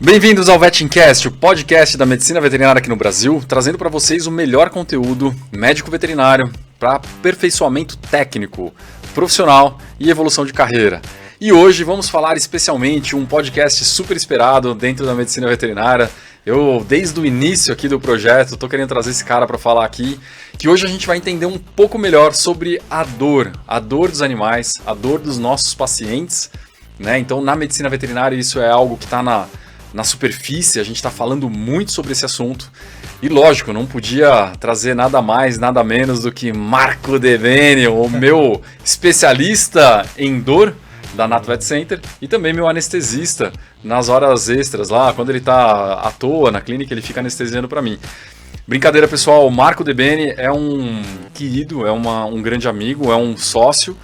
Bem-vindos ao VetinCast, o podcast da medicina veterinária aqui no Brasil, trazendo para vocês o melhor conteúdo médico-veterinário para aperfeiçoamento técnico, profissional e evolução de carreira. E hoje vamos falar especialmente um podcast super esperado dentro da medicina veterinária. Eu, desde o início aqui do projeto, estou querendo trazer esse cara para falar aqui, que hoje a gente vai entender um pouco melhor sobre a dor dos animais, a dor dos nossos pacientes, né? Então, na medicina veterinária, isso é algo que está na superfície, a gente está falando muito sobre esse assunto. E lógico, não podia trazer nada mais, nada menos do que Marco De Bene, o meu especialista em dor da Nato Vet Center e também meu anestesista nas horas extras lá, quando ele está à toa na clínica, ele fica anestesiando para mim. Brincadeira, pessoal, o Marco De Bene é um querido, é um grande amigo, é um sócio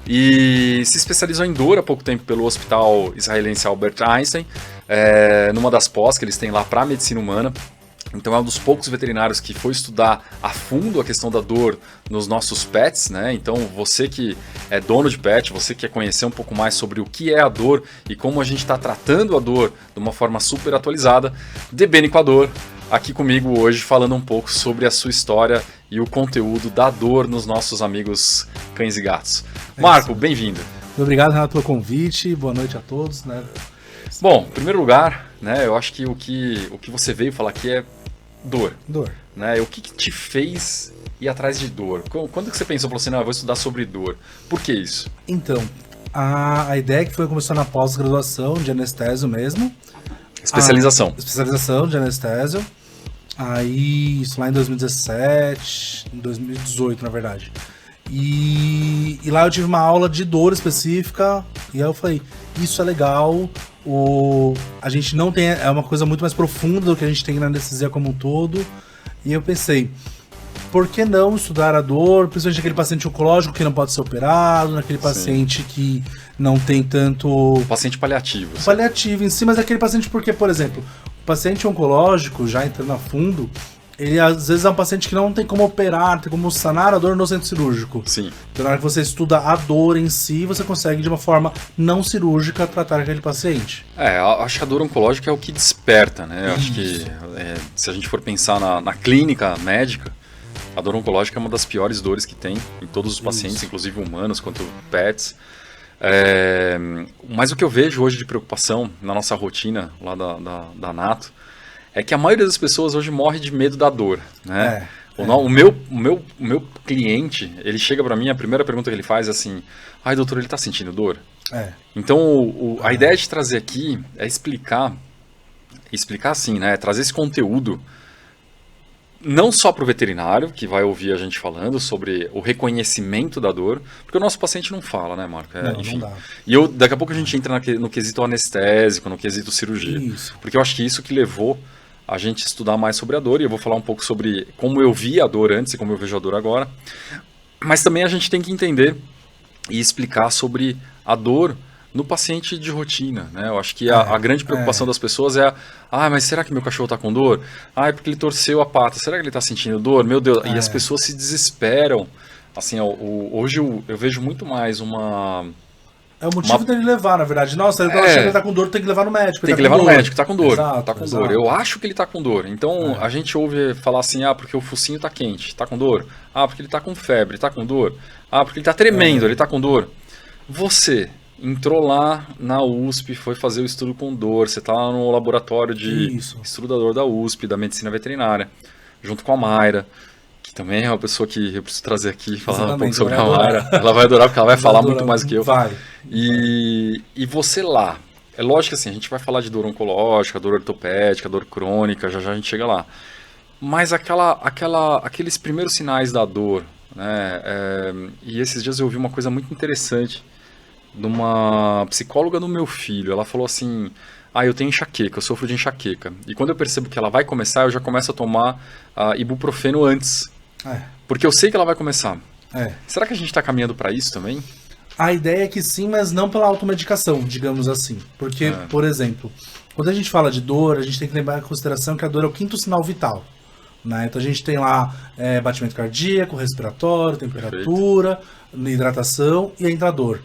e se especializou em dor há pouco tempo pelo Hospital Israelense Albert Einstein, numa das pós que eles têm lá para medicina humana. Então é um dos poucos veterinários que foi estudar a fundo a questão da dor nos nossos pets, né? Então você que é dono de pet, você que quer conhecer um pouco mais sobre o que é a dor e como a gente está tratando a dor de uma forma super atualizada, De Bene com a dor, aqui comigo hoje falando um pouco sobre a sua história e o conteúdo da dor nos nossos amigos cães e gatos. Marco, bem-vindo. Muito obrigado, Renato, pelo convite. Boa noite a todos, né? Bom, em primeiro lugar, né, eu acho que o que você veio falar aqui é dor. Dor. Né? O que te fez ir atrás de dor? Quando que você pensou, falou assim, não, eu vou estudar sobre dor? Por que isso? Então, a ideia que foi começar na pós-graduação de anestésio mesmo. Especialização. Especialização de anestésio. Aí, isso lá em 2017, 2018, na verdade. E lá eu tive uma aula de dor específica, e aí eu falei, isso é legal, a gente não tem, é uma coisa muito mais profunda do que a gente tem na anestesia como um todo, e eu pensei, por que não estudar a dor, principalmente naquele paciente oncológico que não pode ser operado, naquele paciente que não tem tanto... Paciente paliativo. Paliativo em si, mas aquele paciente porque, por exemplo, o paciente oncológico, já entrando a fundo, ele às vezes é um paciente que não tem como operar, tem como sanar a dor no centro cirúrgico. Sim. Então, na hora que você estuda a dor em si, você consegue de uma forma não cirúrgica tratar aquele paciente. Acho que a dor oncológica é o que desperta, né? Acho que se a gente for pensar na clínica médica, a dor oncológica é uma das piores dores que tem em todos os pacientes, inclusive humanos quanto pets. Mas o que eu vejo hoje de preocupação na nossa rotina lá da Nato é que a maioria das pessoas hoje morre de medo da dor, né? O meu cliente, ele chega para mim, a primeira pergunta que ele faz é assim, ai doutor, ele tá sentindo dor? Então a ideia de trazer aqui é explicar assim, né? Trazer esse conteúdo não só para o veterinário, que vai ouvir a gente falando sobre o reconhecimento da dor, porque o nosso paciente não fala, né, Marco? Enfim. Não dá. E daqui a pouco a gente entra no quesito anestésico, no quesito cirurgia. Isso. Porque eu acho que isso que levou a gente estudar mais sobre a dor, e eu vou falar um pouco sobre como eu vi a dor antes e como eu vejo a dor agora. Mas também a gente tem que entender e explicar sobre a dor no paciente de rotina, né? Eu acho que a grande preocupação das pessoas é mas será que meu cachorro está com dor? É porque ele torceu a pata, será que ele está sentindo dor? Meu Deus, e as pessoas se desesperam. Assim, hoje eu vejo muito mais uma... É o motivo dele levar, na verdade. Nossa, ele tá com dor, tem que levar no médico. Tem que levar no médico, tá com dor. Exato, tá com dor. Eu acho que ele tá com dor. Então a gente ouve falar assim, porque o focinho tá quente, tá com dor. Porque ele tá com febre, tá com dor. Porque ele tá tremendo, ele tá com dor. Você entrou lá na USP, foi fazer o estudo com dor, você tá lá no laboratório de estudo da dor da USP, da medicina veterinária, junto com a Mayra, que também é uma pessoa que eu preciso trazer aqui e falar um pouco sobre a Mayra. Ela vai adorar, porque ela vai falar muito mais do que eu. E você lá, é lógico que assim, a gente vai falar de dor oncológica, dor ortopédica, dor crônica, já a gente chega lá. Mas aqueles primeiros sinais da dor, né? E esses dias eu ouvi uma coisa muito interessante de uma psicóloga do meu filho. Ela falou assim, eu tenho enxaqueca, eu sofro de enxaqueca. E quando eu percebo que ela vai começar, eu já começo a tomar ibuprofeno antes. Porque eu sei que ela vai começar. Será que a gente está caminhando para isso também? A ideia é que sim, mas não pela automedicação, digamos assim. Porque, por exemplo, quando a gente fala de dor, a gente tem que levar em consideração que a dor é o quinto sinal vital. Né? Então a gente tem lá batimento cardíaco, respiratório, temperatura, hidratação e ainda a dor.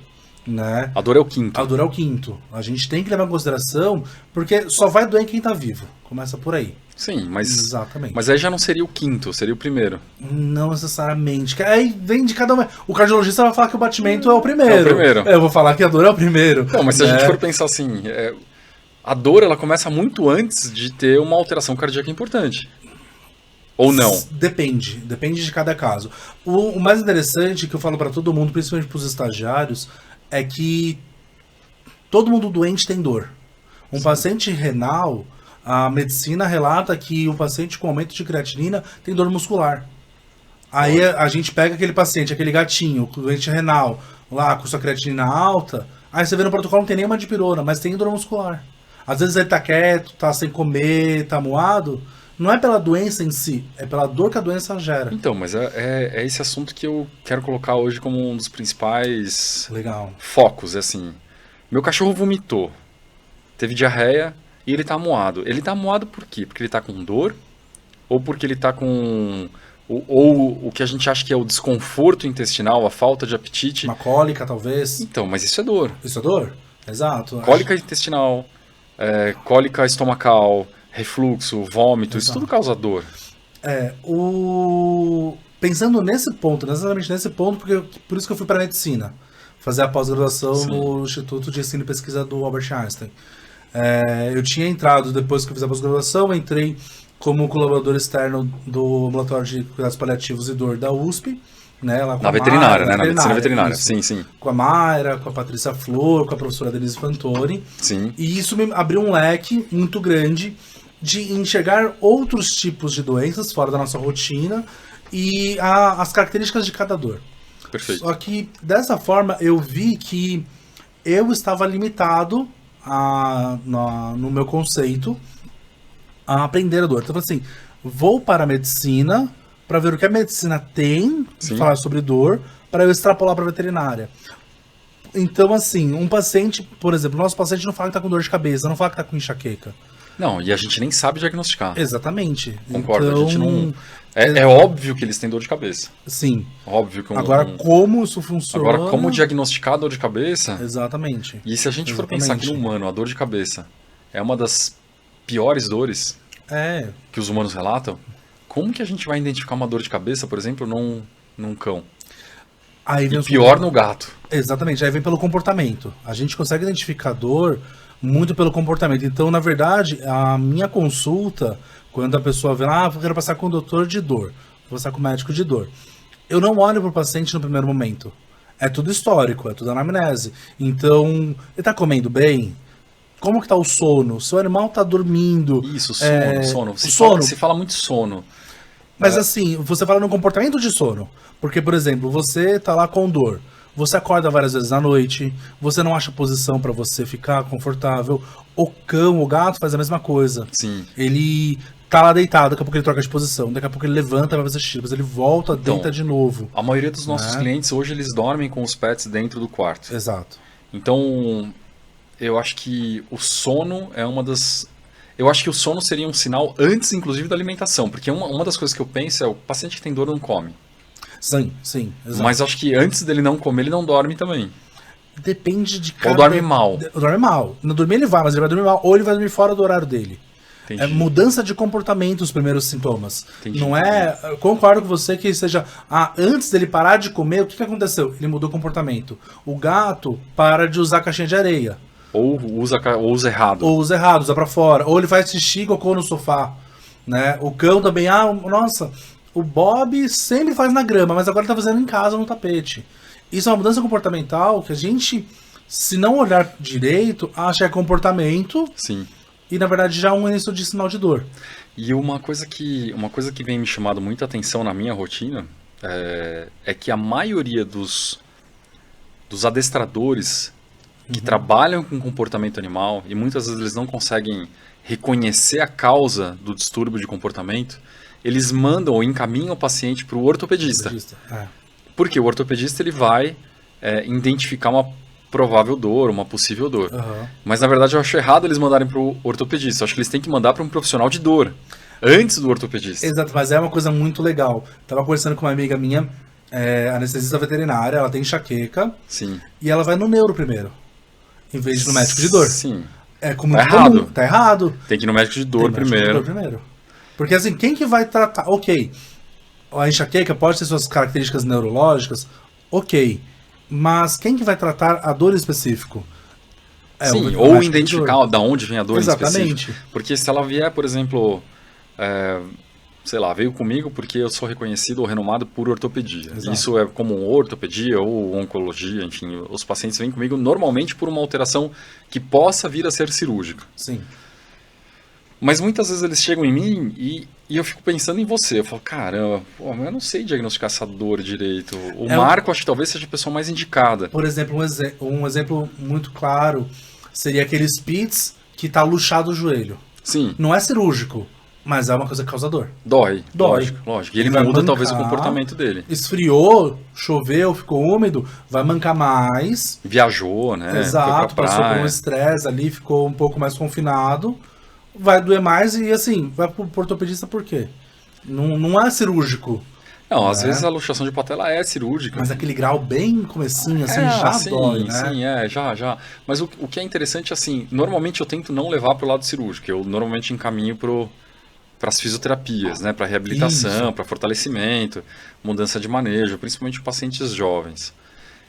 né? A dor é o quinto. A dor é o quinto. A gente tem que levar em consideração, porque só vai doer em quem tá vivo. Começa por aí. Sim, mas... Exatamente. Mas aí já não seria o quinto, seria o primeiro. Não necessariamente. Aí vem de cada um. O cardiologista vai falar que o batimento é o primeiro. É o primeiro. Eu vou falar que a dor é o primeiro. Não, mas se a gente for pensar assim, a dor ela começa muito antes de ter uma alteração cardíaca importante. Ou não? Depende de cada caso. O mais interessante que eu falo para todo mundo, principalmente para os estagiários, é que todo mundo doente tem dor. Um paciente renal, a medicina relata que o paciente com aumento de creatinina tem dor muscular. Aí a gente pega aquele paciente, aquele gatinho, doente renal, lá com sua creatinina alta, aí você vê no protocolo não tem nenhuma dipirona, mas tem dor muscular. Às vezes ele tá quieto, tá sem comer, tá moado. Não é pela doença em si, é pela dor que a doença gera. Então, mas é esse assunto que eu quero colocar hoje como um dos principais focos. É assim, meu cachorro vomitou, teve diarreia e ele tá amuado. Ele tá amuado por quê? Porque ele tá com dor? Ou porque ele tá com... Ou o que a gente acha que é o desconforto intestinal, a falta de apetite? Uma cólica, talvez. Então, mas isso é dor. Isso é dor? Exato. Cólica intestinal, cólica estomacal... refluxo, vômito, isso tudo causa dor. Pensando nesse ponto, exatamente nesse ponto, por isso que eu fui para a medicina, fazer a pós-graduação no Instituto de Ensino e Pesquisa do Albert Einstein. Eu tinha entrado, depois que eu fiz a pós-graduação, entrei como colaborador externo do Ambulatório de Cuidados Paliativos e Dor da USP, né, lá com na veterinária, né? Na medicina veterinária, sim, sim. Com a Mayra, com a Patrícia Flor, com a professora Denise Fantoni. Sim. E isso me abriu um leque muito grande de enxergar outros tipos de doenças fora da nossa rotina e as características de cada dor. Perfeito. Só que, dessa forma, eu vi que eu estava limitado no meu conceito a aprender a dor. Então, assim, vou para a medicina para ver o que a medicina tem, falar sobre dor, para eu extrapolar para a veterinária. Então, assim, um paciente, por exemplo, nosso paciente não fala que está com dor de cabeça, não fala que está com enxaqueca. Não, e a gente nem sabe diagnosticar. Exatamente. Concordo, então, a gente não... É óbvio que eles têm dor de cabeça. Sim. Óbvio que Agora, como isso funciona... Agora, como diagnosticar a dor de cabeça... Exatamente. E se a gente for pensar que no humano, a dor de cabeça é uma das piores dores que os humanos relatam, como que a gente vai identificar uma dor de cabeça, por exemplo, num cão? Aí vem pior no gato. Exatamente, aí vem pelo comportamento. A gente consegue identificar dor muito pelo comportamento. Então, na verdade, a minha consulta, quando a pessoa vê lá, eu quero passar com o doutor de dor, vou passar com o médico de dor, eu não olho pro paciente no primeiro momento. É tudo histórico, é tudo anamnese. Então, ele tá comendo bem? Como que tá o sono? Seu animal tá dormindo? Isso, sono. Se fala muito sono. Mas assim, você fala no comportamento de sono. Porque, por exemplo, você tá lá com dor. Você acorda várias vezes à noite, você não acha posição para você ficar confortável. O cão, o gato faz a mesma coisa. Sim. Ele tá lá deitado, daqui a pouco ele troca de posição, daqui a pouco ele levanta, vai fazer xixi, depois ele volta, deita de novo. A maioria dos nossos clientes hoje, eles dormem com os pets dentro do quarto. Exato. Então, eu acho que o sono é uma das... Eu acho que o sono seria um sinal antes, inclusive, da alimentação. Porque uma das coisas que eu penso é o paciente que tem dor não come. Sim, sim. Exato. Mas acho que antes dele não comer, ele não dorme também. Depende de cada... Ou dorme mal. Dorme mal. No dormir ele vai, mas ele vai dormir mal. Ou ele vai dormir fora do horário dele. Entendi. É mudança de comportamento os primeiros sintomas. Entendi. Não é... Eu concordo com você que seja... antes dele parar de comer, o que aconteceu? Ele mudou o comportamento. O gato para de usar a caixinha de areia. Ou usa errado. Ou usa errado, usa pra fora. Ou ele faz xixi e cocô no sofá. Né? O cão também... nossa... O Bob sempre faz na grama, mas agora ele tá fazendo em casa no tapete. Isso é uma mudança comportamental que a gente, se não olhar direito, acha que é comportamento. Sim. E na verdade já é um início de sinal de dor. E uma coisa que vem me chamando muita atenção na minha rotina é que a maioria dos adestradores que trabalham com comportamento animal, e muitas vezes eles não conseguem reconhecer a causa do distúrbio de comportamento, eles mandam ou encaminham o paciente para o ortopedista. Porque o ortopedista ele vai identificar uma provável dor, uma possível dor. Uhum. Mas na verdade eu acho errado eles mandarem para o ortopedista. Eu acho que eles têm que mandar para um profissional de dor, antes do ortopedista. Exato, mas é uma coisa muito legal. Tava conversando com uma amiga minha, anestesista veterinária, ela tem enxaqueca. Sim. E ela vai no neuro primeiro, em vez de no médico de dor. Sim. É como Tá comum, errado. tá errado. Tem que ir no médico de dor primeiro. Porque assim, quem que vai tratar? Ok, a enxaqueca pode ter suas características neurológicas, ok. Mas quem que vai tratar a dor em específico? Sim, ou identificar da onde vem a dor Exatamente. específica. Porque se ela vier, por exemplo, sei lá, veio comigo porque eu sou reconhecido ou renomado por ortopedia. Exato. Isso é comum, ortopedia ou oncologia, enfim, os pacientes vêm comigo normalmente por uma alteração que possa vir a ser cirúrgica. Sim. Mas muitas vezes eles chegam em mim e eu fico pensando em você. Eu falo, caramba, mas eu não sei diagnosticar essa dor direito. O Marco, acho que talvez seja a pessoa mais indicada. Por exemplo, um exemplo muito claro seria aquele Spitz que tá luxado o joelho. Sim. Não é cirúrgico, mas é uma coisa que causa dor. Dói. Dói. Lógico. E ele vai muda mancar, talvez o comportamento dele. Esfriou, choveu, ficou úmido, vai mancar mais. Viajou, né? Exato, passou por um estresse ali, ficou um pouco mais confinado. Vai doer mais e assim, vai pro ortopedista por quê? Não é cirúrgico. Não, às vezes a luxação de patela é cirúrgica. Mas aquele grau bem comecinho, assim, já dói, né? Sim, já. Mas o que é interessante, assim, normalmente eu tento não levar pro lado cirúrgico. Eu normalmente encaminho para as fisioterapias, né? Para reabilitação, para fortalecimento, mudança de manejo, principalmente pacientes jovens.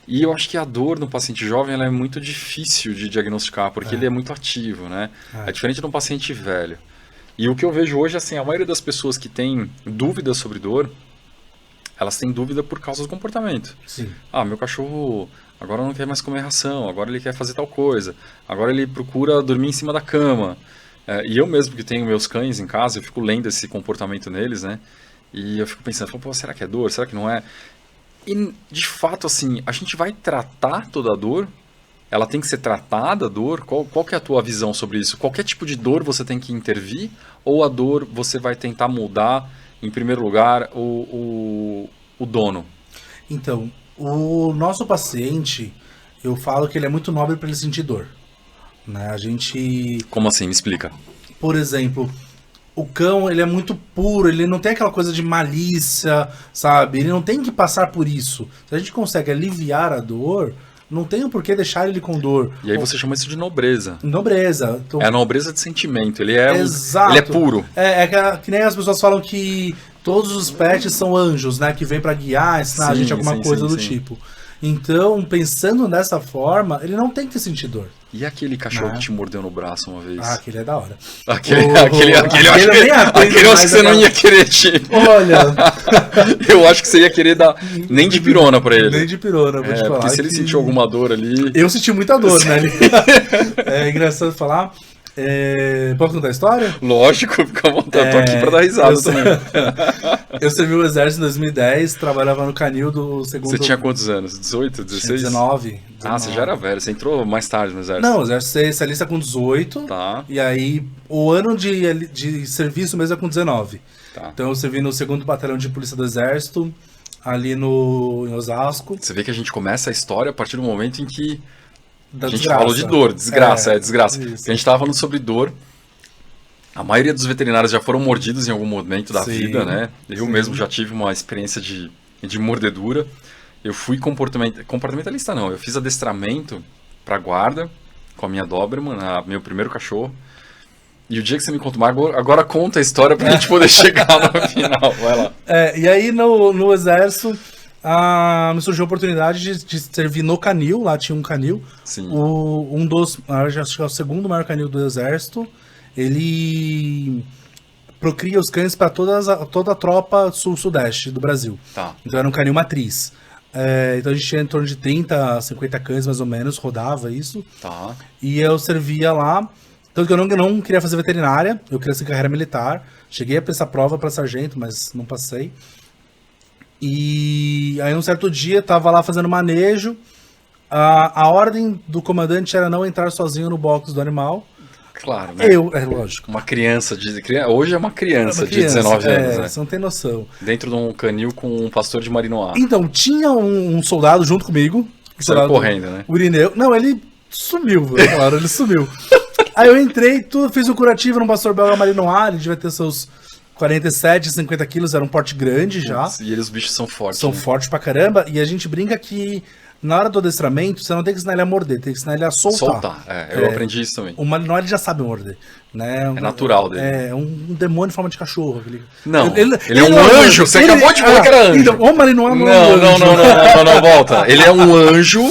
E eu acho que a dor no paciente jovem ela é muito difícil de diagnosticar, porque ele é muito ativo, né? É diferente de um paciente velho. E o que eu vejo hoje, assim, a maioria das pessoas que têm dúvidas sobre dor, elas têm dúvida por causa do comportamento. Sim. Ah, meu cachorro agora não quer mais comer ração, agora ele quer fazer tal coisa, agora ele procura dormir em cima da cama. E eu mesmo que tenho meus cães em casa, eu fico lendo esse comportamento neles, né? E eu fico pensando, pô, será que é dor? Será que não é? E, de fato, assim, a gente vai tratar toda a dor? Ela tem que ser tratada, a dor? Qual que é a tua visão sobre isso? Qualquer tipo de dor você tem que intervir? Ou a dor você vai tentar mudar, em primeiro lugar, o dono? Então, o nosso paciente, eu falo que ele é muito nobre para ele sentir dor. Né? A gente... Como assim? Me explica. Por exemplo... O cão, ele é muito puro, ele não tem aquela coisa de malícia, sabe? Ele não tem que passar por isso. Se a gente consegue aliviar a dor, não tem o porquê deixar ele com dor. E aí você chama isso de nobreza. Nobreza. Então, é a nobreza de sentimento, ele é, exato. Ele é puro. Que nem as pessoas falam que todos os pets são anjos, né? Que vêm pra guiar, ensinar a gente alguma coisa do tipo. Então, pensando dessa forma, ele não tem que sentir dor. E aquele cachorro que te mordeu no braço uma vez? Ah, aquele é da hora. Aquele eu acho que você não ia querer Olha... eu acho que você ia querer dar nem de pirona pra ele. Nem de pirona, vou te falar. Porque se ele sentiu alguma dor ali... Eu senti muita dor, né? É engraçado falar... Posso contar a história? Lógico, fica à vontade. Tô aqui pra dar risada também. Eu servi o exército em 2010, trabalhava no canil do segundo... Você tinha quantos anos? 18, 16? 19. Ah, você já era velho. Você entrou mais tarde no exército. Não, o exército você se alista com 18. Tá. E aí, o ano de serviço mesmo é com 19. Tá. Então eu servi no 2º Batalhão de Polícia do Exército, ali em Osasco. Você vê que a gente começa a história a partir do momento em que Da a gente desgraça. falou de dor, desgraça. Isso. Porque a gente tava falando sobre dor. A maioria dos veterinários já foram mordidos em algum momento da vida, né? Eu mesmo já tive uma experiência de mordedura. Eu fui comportamentalista, não. Eu fiz adestramento pra guarda com a minha Doberman, meu primeiro cachorro. E o dia que você me conta mais, agora conta a história pra gente poder chegar no final. Vai lá. E aí no exército... me surgiu a oportunidade de servir no canil, lá tinha um canil. Sim. Acho que é o 2º maior canil do exército. Ele procria os cães para toda a tropa sul-sudeste do Brasil. Tá. Então era um canil matriz. Então a gente tinha em torno de 30 a 50 cães mais ou menos, rodava isso. Tá. E eu servia lá. Tanto que eu não queria fazer veterinária, eu queria ser carreira militar. Cheguei a prestar prova para sargento, mas não passei. E aí um certo dia tava lá fazendo manejo, a ordem do comandante era não entrar sozinho no box do animal. Claro, né? Lógico. Uma criança hoje é uma criança de 19 anos, né? Você não tem noção. Dentro de um canil com um pastor de Malinois. Então, tinha um soldado junto comigo. Saiu correndo, né? O Irineu. Não, ele sumiu, ele sumiu. Aí eu entrei, fiz o curativo no pastor belga Malinois, ele devia ter seus 47, 50 quilos, era um porte grande já. E os bichos são fortes. São né? fortes pra caramba. E a gente brinca que na hora do adestramento, você não tem que ensinar ele a morder, tem que ensinar ele a soltar. Eu aprendi isso também. O Malinois ele já sabe morder. Né? É natural dele. É um demônio em forma de cachorro. Aquele... Não, ele é um anjo. Você acabou de falar que era anjo. Então, o Malinois não é um anjo. Não, volta. Ele é um anjo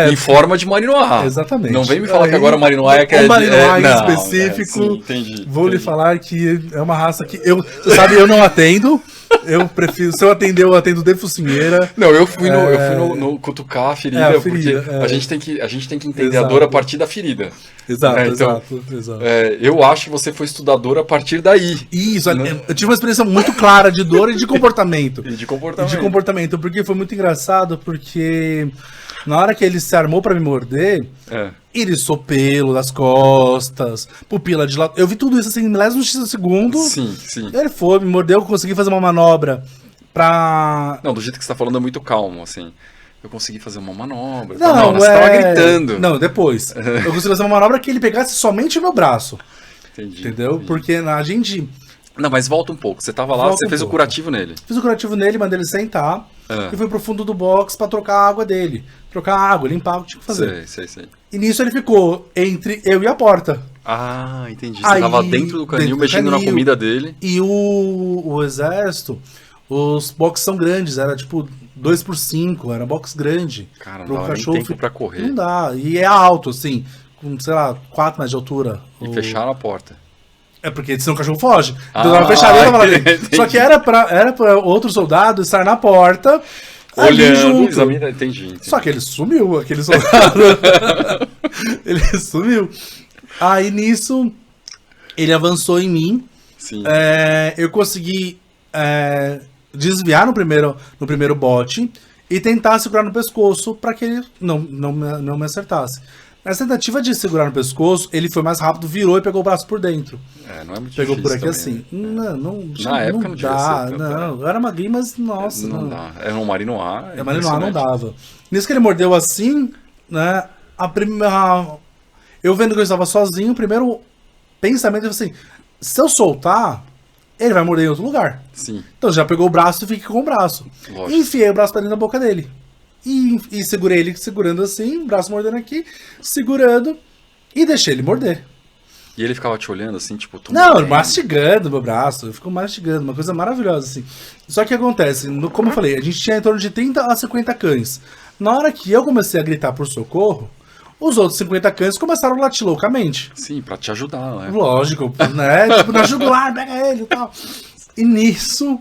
em forma de Malinois. Exatamente. Não vem me falar que agora o Malinois é que é... O Malinois não, específico, sim, entendi. Vou lhe falar que é uma raça que você sabe, eu não atendo. Eu prefiro, se eu atender, eu atendo de focinheira. Não, eu fui no cutucar a ferida, porque a gente tem que entender a dor a partir da ferida. Exato. Eu acho que você foi estudador a partir daí. Isso, né? Eu tive uma experiência muito clara de dor e de comportamento. E de comportamento. Porque foi muito engraçado, porque na hora que ele se armou pra me morder, ele pelo das costas, pupila de lado. Eu vi tudo isso assim, em milésimos de segundo. Sim. Ele foi, me mordeu, eu consegui fazer uma manobra pra... Não, do jeito que você tá falando é muito calmo, assim. Eu consegui fazer uma manobra. Não, você tava gritando. Não, depois. Eu consegui fazer uma manobra que ele pegasse somente o meu braço. Entendi. Entendeu? Entendi. Porque a gente... Não, mas volta um pouco. Você tava lá, você fez o curativo nele. Fiz o curativo nele, mandei ele sentar. E fui pro fundo do box pra trocar a água dele. Trocar a água, limpar o que tinha que fazer. Sei. E nisso ele ficou entre eu e a porta. Ah, entendi. Você tava dentro do canil, mexendo na comida dele. E o exército, os boxes são grandes, era tipo 2x5, era box grande. Cara, não dá nem tempo pra correr. Não dá, e é alto, assim, com, sei lá, 4 metros de altura. E fecharam a porta. É porque senão o cachorro foge. Então tava fechadinho, eu tava lá dentro. Só que era pra outro soldado estar na porta, olhando, junto. Entendi. Só que ele sumiu, aquele soldado. Ele sumiu. Aí nisso, ele avançou em mim. Sim. Eu consegui desviar no primeiro bote e tentar segurar no pescoço para que ele não me acertasse. Nessa tentativa de segurar no pescoço, ele foi mais rápido, virou e pegou o braço por dentro. Não é muito Pegou difícil por aqui também, assim. né? Na época não devia ser. Não, eu era magrinho, mas nossa. Não dá. Era um Malinois. Malinois não dava. Nisso que ele mordeu assim, né? Eu vendo que eu estava sozinho, o primeiro pensamento foi assim: se eu soltar, ele vai morder em outro lugar. Sim. Então já pegou o braço e fiquei com o braço. Lógico. E enfiei o braço pra dentro da boca dele. E segurei ele segurando assim, braço mordendo aqui, segurando, e deixei ele morder. E ele ficava te olhando assim, tipo... Não, mastigando meu braço, eu fico mastigando, uma coisa maravilhosa assim. Só que acontece, como eu falei, a gente tinha em torno de 30 a 50 cães. Na hora que eu comecei a gritar por socorro, os outros 50 cães começaram a latir loucamente. Sim, pra te ajudar, né? Lógico, né? Tipo, na jugular, pega ele e tal. E nisso,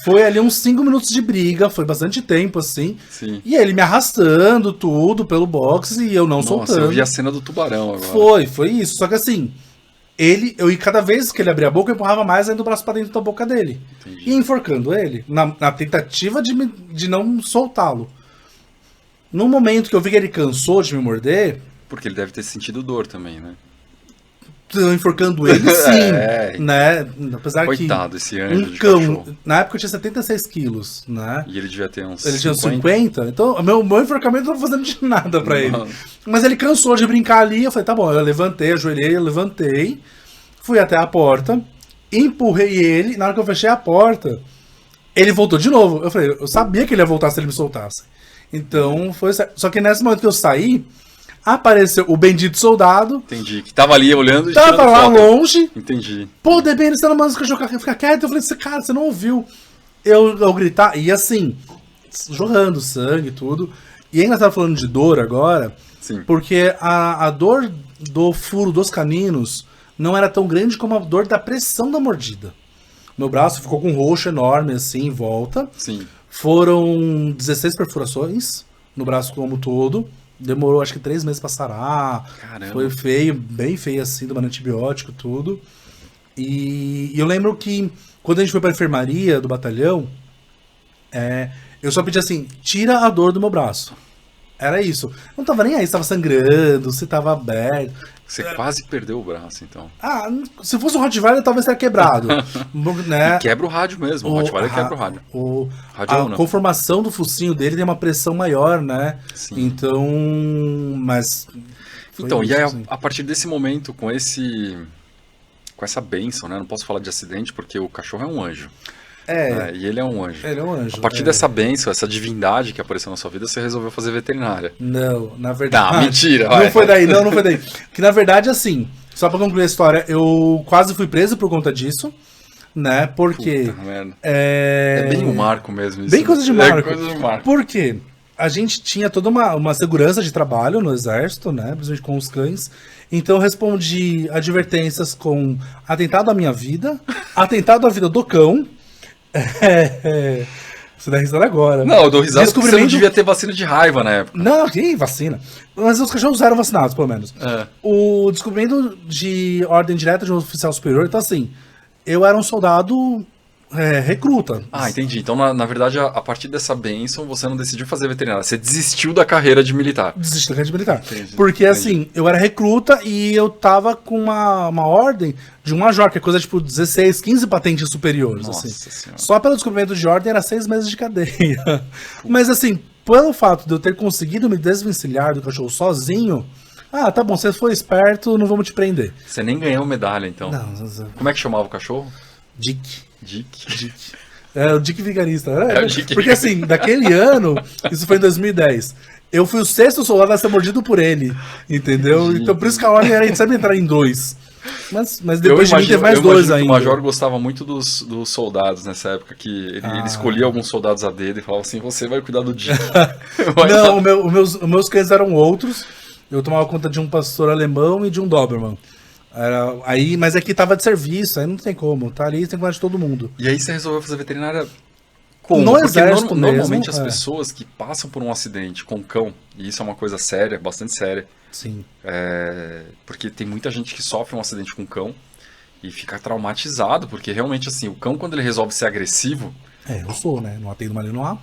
foi ali uns 5 minutos de briga, foi bastante tempo, assim. Sim. E ele me arrastando tudo pelo box e eu não soltando. Eu vi a cena do tubarão agora. Foi isso. Só que assim, e cada vez que ele abria a boca, eu empurrava mais ainda o braço pra dentro da boca dele. Entendi. E enforcando ele, na tentativa de não soltá-lo. No momento que eu vi que ele cansou de me morder... Porque ele deve ter sentido dor também, né? Enforcando ele, sim, né? Apesar coitado, que esse anjo de cão, cachorro. na época eu tinha 76 quilos, né? E ele devia ter uns Ele tinha 50, então meu enforcamento não tô fazendo de nada pra ele. Mas ele cansou de brincar ali, eu falei, tá bom, eu levantei, ajoelhei, eu levantei, fui até a porta, empurrei ele, na hora que eu fechei a porta, ele voltou de novo. Eu falei, eu sabia que ele ia voltar se ele me soltasse. Então, foi certo. Só que nesse momento que eu saí, apareceu o bendito soldado. Entendi. Que tava ali olhando e tava lá foto. Longe. Entendi. Pô, DB, você não manda os cachorros ficar quieto. Eu falei, cara, você não ouviu eu gritar. E assim, jorrando sangue e tudo. E ainda tava falando de dor agora. Sim. Porque a dor do furo dos caninos não era tão grande como a dor da pressão da mordida. Meu braço ficou com um roxo enorme assim em volta. Sim. Foram 16 perfurações no braço como todo. Demorou acho que 3 meses pra sarar. Caramba. Foi feio, bem feio assim, tomando antibiótico tudo. E eu lembro que quando a gente foi pra enfermaria do batalhão, eu só pedi assim, tira a dor do meu braço. Era isso. Não tava nem aí se tava sangrando, se tava aberto. Você quase perdeu o braço, então. Ah, se fosse um Rottweiler, talvez teria quebrado. Né? E quebra o rádio mesmo. O Rottweiler quebra o rádio. A conformação do focinho dele tem uma pressão maior, né? Sim. Então, mas... Então, isso, e aí, assim. a partir desse momento, com esse essa bênção, né? Não posso falar de acidente porque o cachorro é um anjo. E ele é um anjo. Ele é um anjo. A partir dessa bênção, essa divindade que apareceu na sua vida, você resolveu fazer veterinária. Não, na verdade... Tá, mentira. Não foi daí, não foi daí. Que na verdade, assim, só pra concluir a história, eu quase fui preso por conta disso, né? Porque... Puta merda. É bem um marco mesmo isso. Bem coisa de marco. É coisa de marco. Por quê? A gente tinha toda uma segurança de trabalho no exército, né? Principalmente com os cães. Então eu respondi advertências com atentado à minha vida, atentado à vida do cão. Você dá risada agora. Não, eu dou risada porque você não devia ter vacina de raiva na época. Não, que vacina. Mas os cachorros eram vacinados, pelo menos. O descobrimento de ordem direta de um oficial superior, então assim, eu era um soldado recruta. Ah, entendi. Então, na verdade, a partir dessa bênção, você não decidiu fazer veterinária. Você desistiu da carreira de militar. Desisti da carreira de militar. Entendi, porque, assim, eu era recruta e eu tava com uma ordem de um major, que é coisa tipo 16, 15 patentes superiores. Nossa assim. Senhora. Só pelo descobrimento de ordem era 6 meses de cadeia. Mas, assim, pelo fato de eu ter conseguido me desvencilhar do cachorro sozinho, tá bom, você foi esperto, não vamos te prender. Você nem ganhou medalha, então. Não, Como é que chamava o cachorro? Dick. Dick. É o Dick Vigarista. o Dick. Porque assim, daquele ano, isso foi em 2010, eu fui o 6º soldado a ser mordido por ele, entendeu? Entendi. Então por isso que a ordem era sempre entrar em 2. Mas depois de mim teve mais 2 ainda. O Major gostava muito dos soldados nessa época, que ele escolhia alguns soldados a dedo e falava assim, você vai cuidar do Dick. Não, os meus cães eram outros. Eu tomava conta de um pastor alemão e de um Doberman. Mas aqui tava de serviço, aí não tem como, tá ali, tem que cuidar de todo mundo. E aí você resolveu fazer veterinária como? No Porque exército normalmente mesmo, as pessoas que passam por um acidente com cão, e isso é uma coisa séria, bastante séria, Sim. porque tem muita gente que sofre um acidente com cão e fica traumatizado, porque realmente assim, o cão quando ele resolve ser agressivo... Eu sou, né? Não atendo Malinois.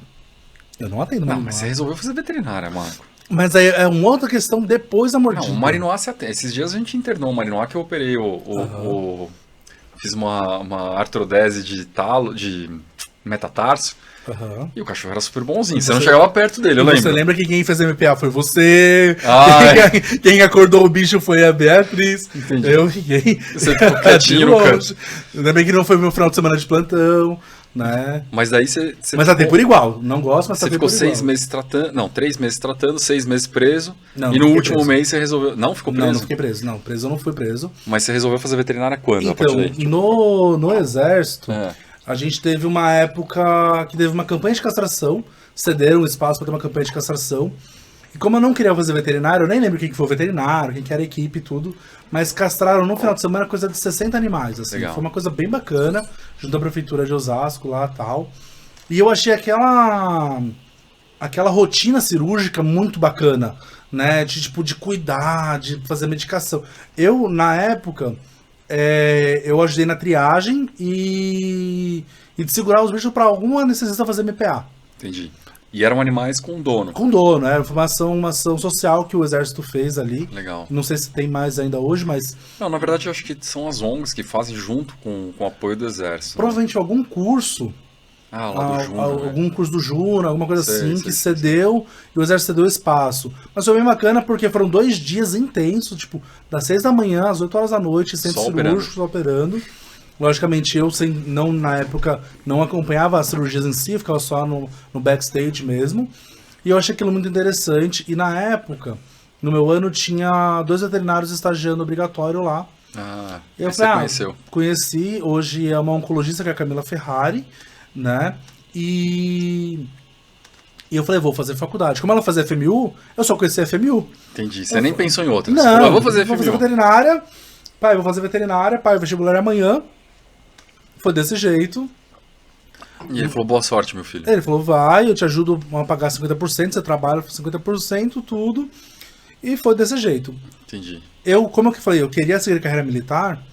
Eu não atendo Malinois. Não, mas você resolveu fazer veterinária, Marco. Mas aí é uma outra questão depois da mordida. Não, o Malinois se atende. Esses dias a gente internou o Malinois que eu operei fiz uma artrodese de metatarso. E o cachorro era super bonzinho. Você não chegava perto dele, eu lembro. Você lembra que quem fez MPA foi você. Ah, quem acordou o bicho foi a Beatriz. Entendi. Eu fiquei. Você ficou quietinho no canto. Lembrei que não foi meu final de semana de plantão, né? Mas daí você Mas atei por igual. Não gosto, mas você atei ficou por 6 igual. meses tratando. Não, 3 meses tratando, 6 meses preso. Não, e não no fiquei último preso. mês você resolveu. Não ficou preso? Não fiquei preso. Não, preso eu não fui preso. Mas você resolveu fazer veterinária quando? A partir Então, daí? no exército, a gente teve uma época que teve uma campanha de castração, cederam espaço para ter uma campanha de castração. E como eu não queria fazer veterinário, eu nem lembro quem que foi o veterinário, quem que era a equipe e tudo, mas castraram no final de semana coisa de 60 animais, assim. Legal. Foi uma coisa bem bacana, junto à prefeitura de Osasco lá e tal. E eu achei aquela rotina cirúrgica muito bacana, né? De cuidar, de fazer medicação. Eu, na época, eu ajudei na triagem e de segurar os bichos para alguma necessidade fazer MPA. Entendi. E eram animais com dono. Com dono, foi uma ação social que o exército fez ali. Legal. Não sei se tem mais ainda hoje, mas... Não, na verdade eu acho que são as ONGs que fazem junto com o apoio do exército. Provavelmente algum curso... Lá do Juno, algum curso do Juno, alguma coisa Sei, que cedeu e o exército cedeu espaço. Mas foi bem bacana porque foram 2 dias intensos, tipo, das 6 da manhã às 8 horas da noite, centro cirúrgico, só operando. Logicamente eu, na época, não acompanhava as cirurgias em si, ficava só no backstage mesmo. E eu achei aquilo muito interessante. E na época, no meu ano, tinha 2 veterinários estagiando obrigatório lá. E você conheceu? Conheci, hoje é uma oncologista que é a Camila Ferrari, né? E eu falei, vou fazer faculdade. Como ela fazia FMU, eu só conhecia FMU. Entendi. Você nem pensou em outra. Não, você falou, vou fazer veterinária. Pai, vou fazer veterinária. Pai, o vestibular é amanhã. Foi desse jeito. E ele falou, boa sorte, meu filho. Ele falou, vai, eu te ajudo a pagar 50%, você trabalha 50%, tudo. E foi desse jeito. Entendi. Como eu falei, eu queria seguir carreira militar,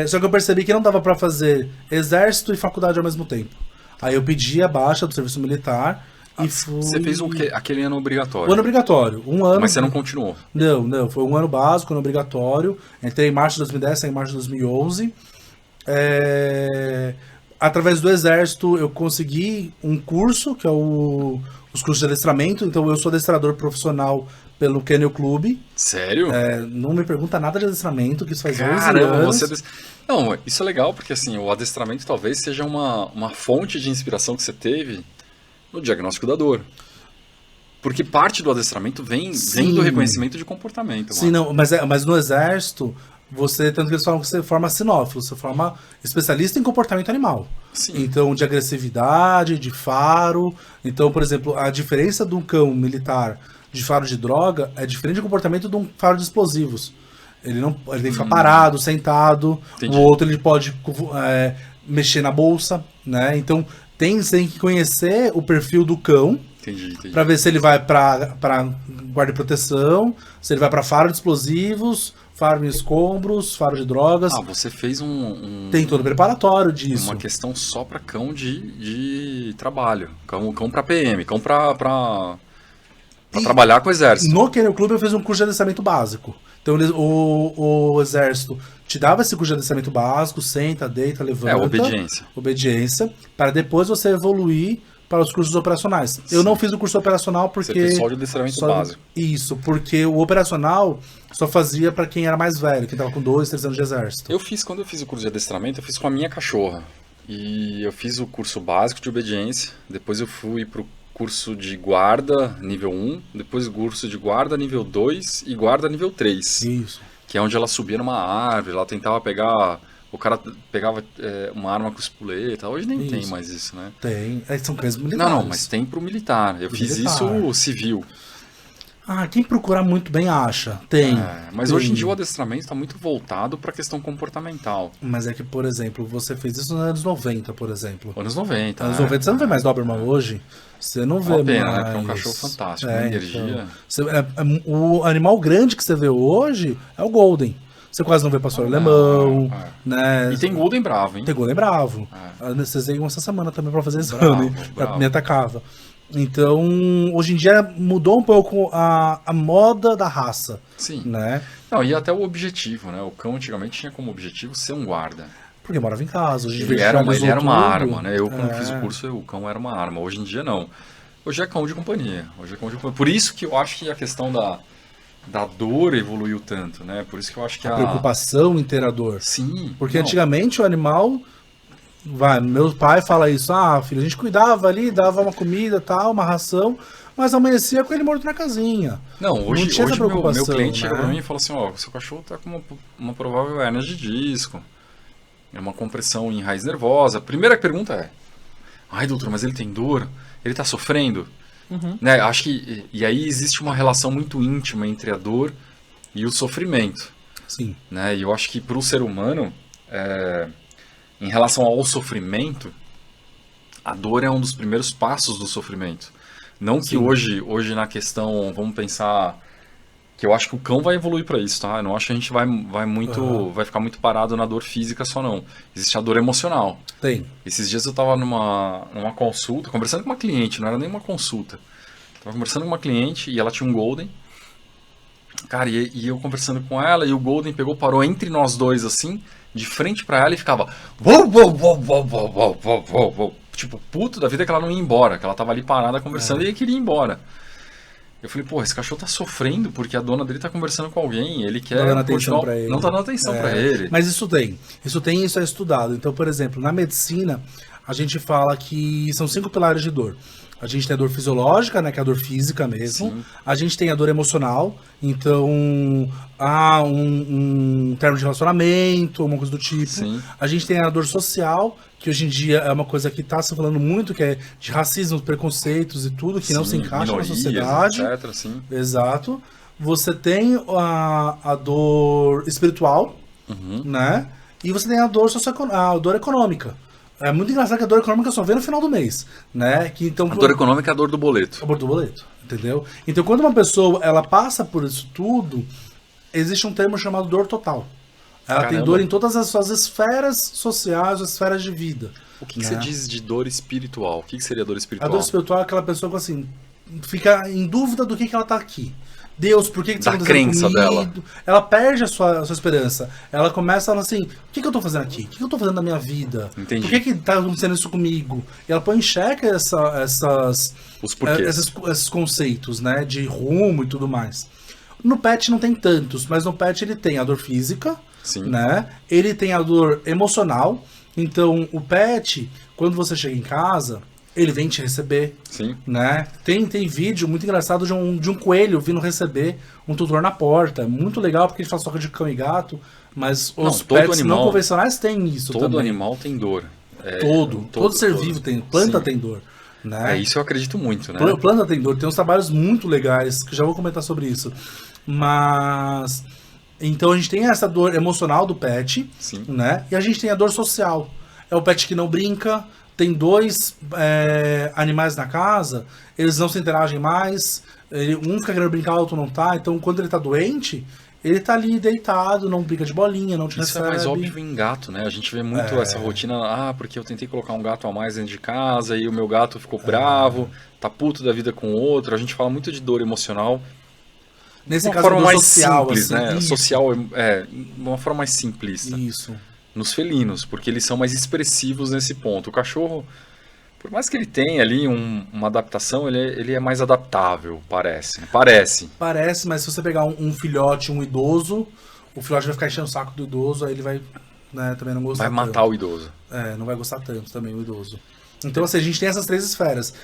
só que eu percebi que não dava pra fazer exército e faculdade ao mesmo tempo. Aí eu pedi a baixa do serviço militar e fui... Você fez aquele ano obrigatório? O ano obrigatório. Um ano... Mas você não continuou? Não. Foi um ano básico, ano obrigatório. Entrei em março de 2010, saí em março de 2011. Através do exército eu consegui um curso, que é os cursos de adestramento. Então eu sou adestrador profissional pelo Kennel Club. Sério? Não me pergunta nada de adestramento, que isso faz 11 Caramba, anos. Não, isso é legal, porque assim, o adestramento talvez seja uma fonte de inspiração que você teve no diagnóstico da dor. Porque parte do adestramento vem do reconhecimento de comportamento. Sim, não, mas no exército, tanto que eles falam que você forma sinófilo, você forma especialista em comportamento animal. Sim. Então, de agressividade, de faro. Então, por exemplo, a diferença de um cão militar de faro de droga é diferente do comportamento de um faro de explosivos. Ele tem que ficar parado, sentado. Entendi. O outro ele pode mexer na bolsa, né? Então, você tem que conhecer o perfil do cão. Entendi. Pra ver se ele vai pra guarda e proteção, se ele vai pra faro de explosivos, faro em escombros, faro de drogas. Você fez Tem todo o preparatório disso. Uma questão só pra cão de trabalho. Cão pra PM, cão pra trabalhar com o exército. No Kennel Club eu fiz um curso de adestramento básico. Então o exército te dava esse curso de adestramento básico, senta, deita, levanta. Obediência. Obediência, para depois você evoluir para os cursos operacionais. Sim. Eu não fiz o curso operacional porque... Você fez só de adestramento básico. Isso, porque o operacional só fazia para quem era mais velho, quem estava com 2, 3 anos de exército. Quando eu fiz o curso de adestramento, eu fiz com a minha cachorra. E eu fiz o curso básico de obediência, depois eu fui pro curso de guarda nível 1, depois curso de guarda nível 2 e guarda nível 3. Isso. Que é onde ela subia numa árvore, ela tentava pegar... O cara pegava uma arma com espoleta. Hoje nem tem mais isso, né? Tem. São cães militares. Não, mas tem pro militar. Eu fiz isso civil. Quem procurar muito bem acha. Tem. Mas hoje em dia o adestramento está muito voltado para a questão comportamental. Mas é que, por exemplo, você fez isso nos anos 90, por exemplo. Anos 90. Anos 90, você não vê mais Doberman hoje? Você não vê mais. Pena, né? Porque é um cachorro fantástico, energia. Então, o animal grande que você vê hoje é o Golden. Você quase não vê pastor alemão, né? E tem Golden bravo, hein? Tem Golden bravo. Vocês veio essa semana também pra fazer exame. Me atacava. Então, hoje em dia mudou um pouco a moda da raça. Sim. Né? Não, e até o objetivo, né? O cão antigamente tinha como objetivo ser um guarda. Porque morava em casa. Hoje ele era uma arma, né? Eu, quando fiz o curso, o cão era uma arma. Hoje em dia, não. Hoje é cão de companhia. Por isso que eu acho que a questão da dor evoluiu tanto, né? Por isso que eu acho que a preocupação em ter a dor. Sim. Porque antigamente o animal... meu pai fala isso. Filho, a gente cuidava ali, dava uma comida, tal, uma ração, mas amanhecia com ele morto na casinha. Não, hoje meu cliente chega né? pra mim e fala assim, seu cachorro tá com uma provável hérnia de disco. É uma compressão em raiz nervosa. A primeira pergunta é, doutor, mas ele tem dor? Ele tá sofrendo? Né? Acho que e aí existe uma relação muito íntima entre a dor e o sofrimento. Sim. Né? E eu acho que para o ser humano, em relação ao sofrimento, a dor é um dos primeiros passos do sofrimento. Não que hoje na questão, vamos pensar que eu acho que o cão vai evoluir para isso, tá? Eu não acho que a gente vai ficar muito parado na dor física só, não. Existe a dor emocional. Tem. Esses dias eu estava numa consulta, conversando com uma cliente, não era nem uma consulta. Estava conversando com uma cliente e ela tinha um Golden. Cara, e eu conversando com ela, e o Golden parou entre nós dois, assim, de frente pra ela e ficava... Tipo, puto da vida que ela não ia embora, que ela tava ali parada conversando e ele queria ir embora. Eu falei, esse cachorro tá sofrendo porque a dona dele tá conversando com alguém, ele quer não atenção pra ele. Não tá dando atenção pra ele. Mas isso é estudado. Então, por exemplo, na medicina, a gente fala que são 5 pilares de dor. A gente tem a dor fisiológica, né, que é a dor física mesmo. Sim. A gente tem a dor emocional, então um termo de relacionamento, uma coisa do tipo. Sim. A gente tem a dor social, que hoje em dia é uma coisa que está se falando muito, que é de racismo, preconceitos e tudo, que não se encaixa na sociedade. Etc, sim. Exato. Você tem a dor espiritual, né? E você tem a dor econômica. É muito engraçado que a dor econômica só vem no final do mês, né? A dor econômica é a dor do boleto. A dor do boleto, entendeu? Então, quando uma pessoa ela passa por isso tudo, existe um termo chamado dor total. Ela tem dor em todas as suas esferas sociais, as esferas de vida. O que você diz de dor espiritual? O que seria dor espiritual? A dor espiritual é aquela pessoa que, assim, fica em dúvida do que ela tá aqui. Deus, por que você Da tá fazendo crença comigo? dela. Ela perde a sua esperança. Ela começa a falar assim, o que eu tô fazendo aqui? O que eu tô fazendo na minha vida? Entendi. Por que tá acontecendo isso comigo? E ela põe em xeque Os porquês. esses conceitos, né? De rumo e tudo mais. No pet não tem tantos, mas no pet ele tem a dor física, Sim. né? Ele tem a dor emocional. Então, o pet, quando você chega em casa, ele vem te receber, Sim. né? Tem vídeo muito engraçado de um coelho vindo receber um tutor na porta. Muito legal, porque a gente fala só de cão e gato, mas os todo pets animal- não convencionais têm isso Todo também. animal tem dor. Todo ser vivo tem. Planta Sim. tem dor, né? Isso eu acredito muito, né? Planta tem dor. Tem uns trabalhos muito legais, que já vou comentar sobre isso. Mas... Então a gente tem essa dor emocional do pet, Sim. né? E a gente tem a dor social. É o pet que não brinca, tem 2 animais na casa, eles não se interagem mais, um fica querendo brincar, o outro não tá. Então quando ele tá doente, ele tá ali deitado, não brinca de bolinha, não te Isso recebe. é mais óbvio em gato, né? A gente vê muito essa rotina, porque eu tentei colocar um gato a mais dentro de casa e o meu gato ficou bravo, tá puto da vida com o outro. A gente fala muito de dor emocional. Nesse Uma caso, forma dor mais social, simples, assim, né? isso. Social, uma forma mais simplista. Isso. Nos felinos, porque eles são mais expressivos nesse ponto. O cachorro, por mais que ele tenha ali uma adaptação, ele é mais adaptável, parece. Parece, mas se você pegar um filhote, um idoso, o filhote vai ficar enchendo o saco do idoso, aí ele vai, né, também não gostar Vai matar o idoso. não vai gostar tanto também o idoso. Então, assim, a gente tem essas 3 esferas.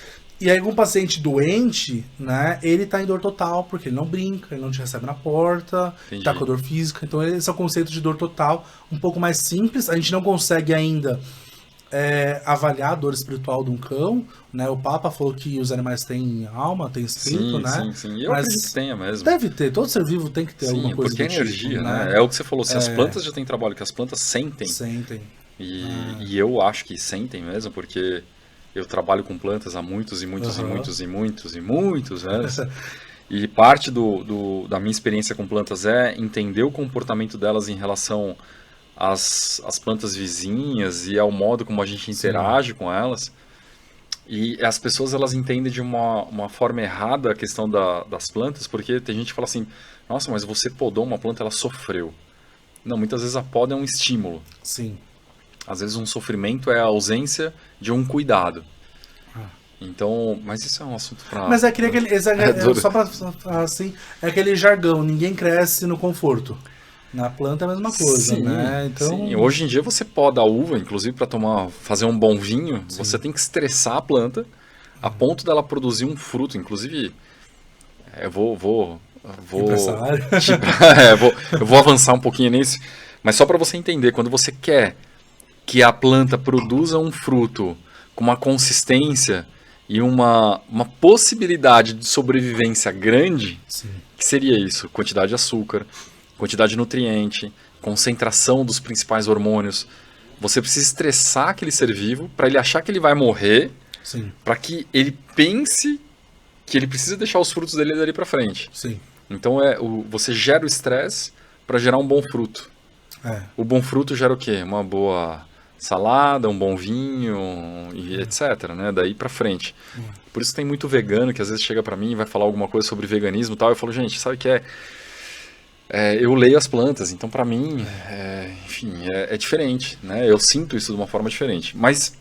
E aí, com um paciente doente, né, ele tá em dor total, porque ele não brinca, ele não te recebe na porta, Entendi. tá com a dor física. Então, esse é o conceito de dor total, um pouco mais simples. A gente não consegue ainda avaliar a dor espiritual de um cão, né? O Papa falou que os animais têm alma, têm espírito, Sim, né? sim. Eu Mas acredito que tenha mesmo. deve ter, todo ser vivo tem que ter Sim, alguma coisa porque é do tipo, energia, né? É o que você falou, se as plantas já têm trabalho, que as plantas sentem, Sentem. e eu acho que sentem mesmo, porque eu trabalho com plantas há muitos anos, e parte da minha experiência com plantas é entender o comportamento delas em relação às plantas vizinhas e ao modo como a gente interage com elas. E as pessoas, elas entendem de uma forma errada a questão das plantas, porque tem gente que fala assim, nossa, mas você podou uma planta, ela sofreu. Não, muitas vezes a poda é um estímulo. Sim. Às vezes um sofrimento é a ausência de um cuidado. Então, mas isso é um assunto para... Mas é aquele só pra assim, é aquele jargão, ninguém cresce no conforto. Na planta é a mesma coisa, sim, né? Então, sim. Hoje em dia você poda a uva, inclusive para fazer um bom vinho, você tem que estressar a planta a ponto dela produzir um fruto. Inclusive, eu vou empresário. eu vou avançar um pouquinho nisso, mas só para você entender, quando você quer que a planta produza um fruto com uma consistência e uma possibilidade de sobrevivência grande, Sim. que seria isso? Quantidade de açúcar, quantidade de nutriente, concentração dos principais hormônios. Você precisa estressar aquele ser vivo para ele achar que ele vai morrer, para que ele pense que ele precisa deixar os frutos dele dali para frente. Sim. Então você gera o estresse para gerar um bom fruto. O bom fruto gera o quê? Uma boa salada, um bom vinho, e etc, né? Daí pra frente. Por isso tem muito vegano que às vezes chega pra mim e vai falar alguma coisa sobre veganismo e tal. Eu falo, gente, sabe o que eu leio as plantas, então pra mim, enfim, é diferente, né? Eu sinto isso de uma forma diferente. Mas,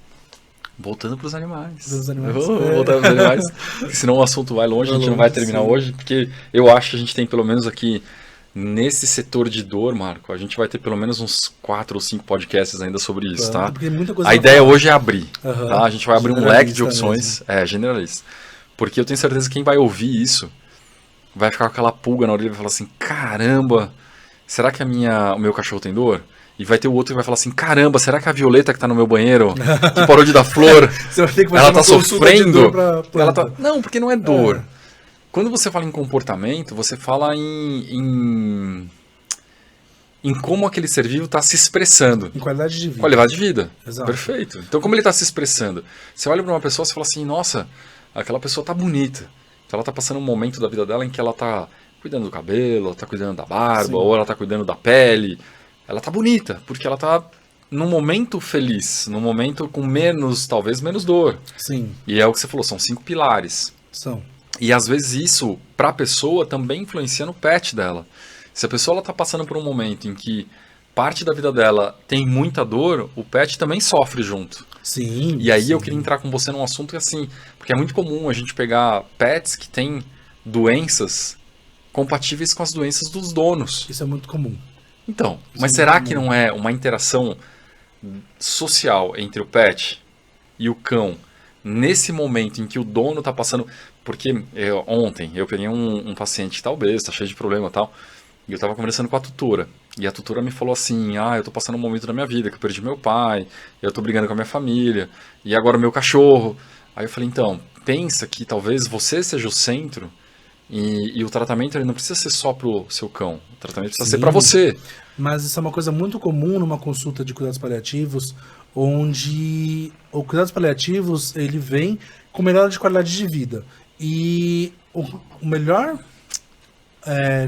voltando pros animais. Voltando pros animais, porque senão o assunto vai longe, a gente não vai terminar hoje, porque eu acho que a gente tem pelo menos aqui, nesse setor de dor, Marco, a gente vai ter pelo menos uns 4 ou 5 podcasts ainda sobre isso, tá? A ideia hoje é abrir, tá? A gente vai abrir um leque de opções, generalista. Porque eu tenho certeza que quem vai ouvir isso vai ficar com aquela pulga na orelha e vai falar assim, caramba, será que o meu cachorro tem dor? E vai ter o outro que vai falar assim, caramba, será que a Violeta que tá no meu banheiro, que parou de dar flor, ela tá sofrendo? Não, porque não é dor. Quando você fala em comportamento, você fala em como aquele ser vivo está se expressando. Em qualidade de vida. Qualidade de vida. Exato. Perfeito. Então, como ele está se expressando? Você olha para uma pessoa e fala assim, nossa, aquela pessoa tá bonita. Então, ela está passando um momento da vida dela em que ela está cuidando do cabelo, ela está cuidando da barba, ou ela está cuidando da pele. Ela tá bonita, porque ela tá num momento feliz, num momento com talvez menos dor. Sim. E é o que você falou, são 5 pilares. São. E às vezes isso, para a pessoa, também influencia no pet dela. Se a pessoa está passando por um momento em que parte da vida dela tem muita dor, o pet também sofre junto. Sim. E aí sim. eu queria entrar com você num assunto assim, porque é muito comum a gente pegar pets que têm doenças compatíveis com as doenças dos donos. Isso é muito comum. Então, Isso mas é será muito que comum. não é uma interação social entre o pet e o cão nesse momento em que o dono está passando... Porque ontem eu peguei um paciente que está obeso, está cheio de problema e tal, e eu estava conversando com a tutora. E a tutora me falou assim, eu estou passando um momento da minha vida, que eu perdi meu pai, eu estou brigando com a minha família, e agora o meu cachorro. Aí eu falei, então, pensa que talvez você seja o centro e o tratamento ele não precisa ser só pro seu cão, o tratamento precisa ser para você. Mas isso é uma coisa muito comum numa consulta de cuidados paliativos, onde o cuidados paliativos ele vem com melhora de qualidade de vida. E o melhor,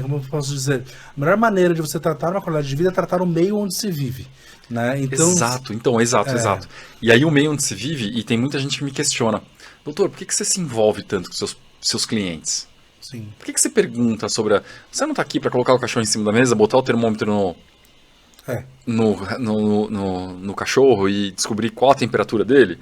como eu posso dizer, a melhor maneira de você tratar uma qualidade de vida é tratar o meio onde se vive. Né? Então, Exato. E aí o meio onde se vive, e tem muita gente que me questiona, doutor, por que você se envolve tanto com seus clientes? Sim. Por que você pergunta sobre Você não está aqui para colocar o cachorro em cima da mesa, botar o termômetro no cachorro e descobrir qual a temperatura dele?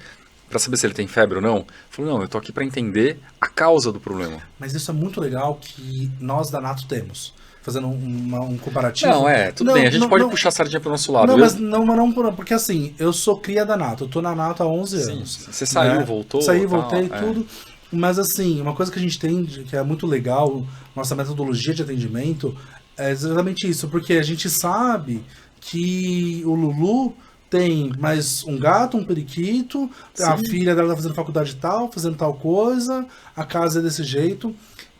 Para saber se ele tem febre ou não? Eu falo, não, eu tô aqui para entender a causa do problema. Mas isso é muito legal que nós da Nato temos. Fazendo um comparativo. Não, tudo bem, a gente pode puxar a sardinha pro nosso lado. Não, mas não, porque assim, eu sou cria da Nato, eu tô na Nato há 11 anos. Você saiu, voltou? Saí, voltei, tudo. Mas assim, uma coisa que a gente tem, que é muito legal, nossa metodologia de atendimento, é exatamente isso. Porque a gente sabe que o Lulu tem mais um gato, um periquito, a filha dela tá fazendo faculdade tal, fazendo tal coisa, a casa é desse jeito.